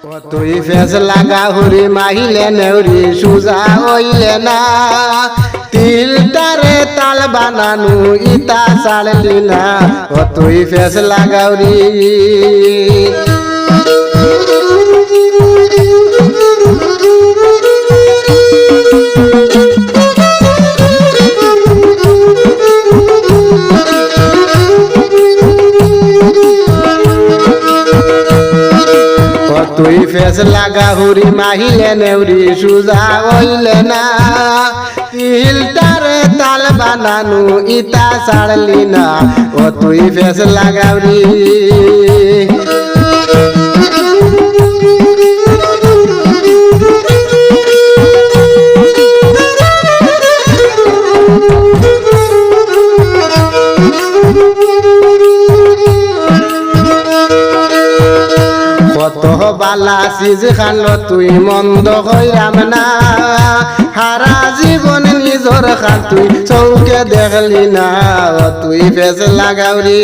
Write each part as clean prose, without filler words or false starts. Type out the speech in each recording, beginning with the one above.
তুই ফেস লাগা হুরি মাহিলে নেউরি সুজা হইলে না তিলটারে তাল বানানু ইতা ছাড়লি না তুই ফেস লাগাউরি তুই ফেস লাগা হুরি মাহিলে নেউরি সুজা হইলে না তিলটারে তাল বানানু ইতা ছাড়লি না তুই ফেস লাগাউরি কত বালা সিজ খালো তুই মন্দ হইরাম না হারা জীবন নিজর খান তুই চৌকে দেখলি না তুই ফেস লাগাউরি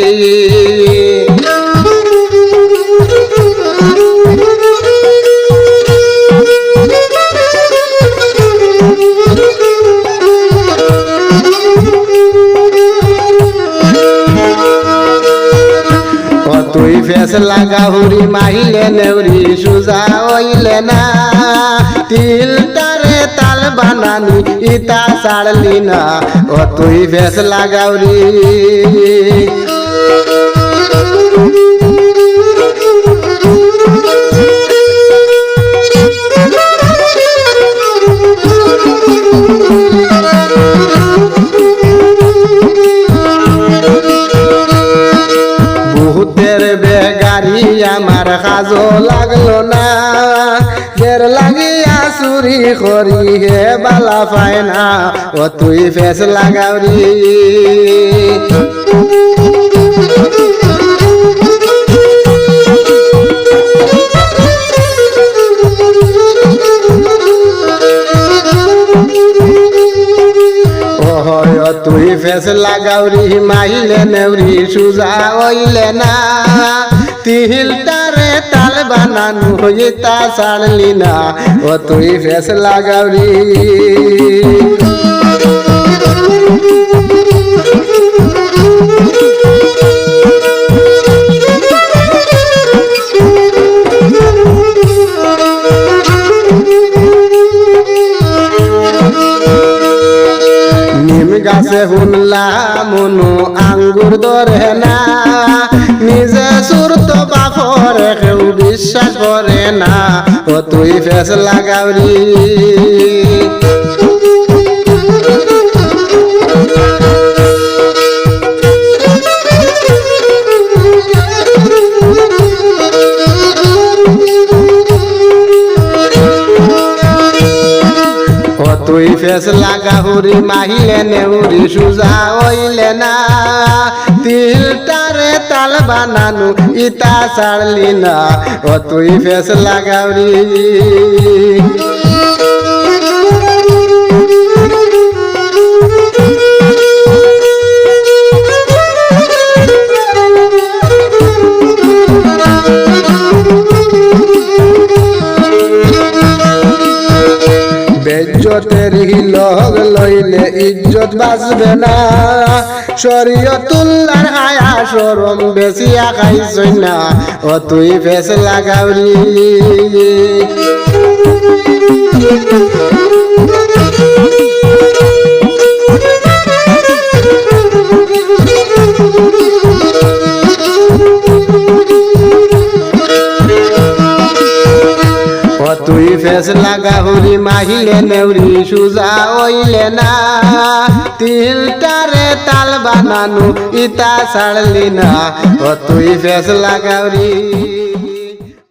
তুই ফেস লাগা হুরি মাহিলে নেউরি সুজা হইলে না তিলটারে তাল বানানি ইতা ছাড়লি না তুই ফেস লাগাউরি বহুতের বেগারি আমার কাজও লাগলো না ফের লাগিয়া চুরি করি হে বালা পায় না তুই ফেস লাগাউরি তুই ফেস লাগাউরি মাইলে নেউরি সুজা হইলে না তিলটারে তাল বানানু ইতা ছাড়লি না তুই ফেস লাগাউরি গাছে শুনলাম মনু আঙ্গুর ধরে না নিজে সুর তো বাপরে কেউ বিশ্বাস করে না তুই ফেস লাগাউরি তুই ফেস লাগা হুরি মাহিলে নেউরি সুজা হইলে না তিলটারে তাল বানানু ইতা ছাড়লি না তুই ফেস লাগাউরি বেজ্জতের লগ লইলে ইজ্জত বাঁচবে না শরীয়তুল্লাহর হায়া শরম বেশিয়া খাইছই না তুই ফেস লাগাউরি তুই ফেস লাগা হুরি মাহিলে নেউরি সুজা হইলে না তিলটারে তাল বানানু ইতা ছাড়লি না তুই ফেস লাগাউরি।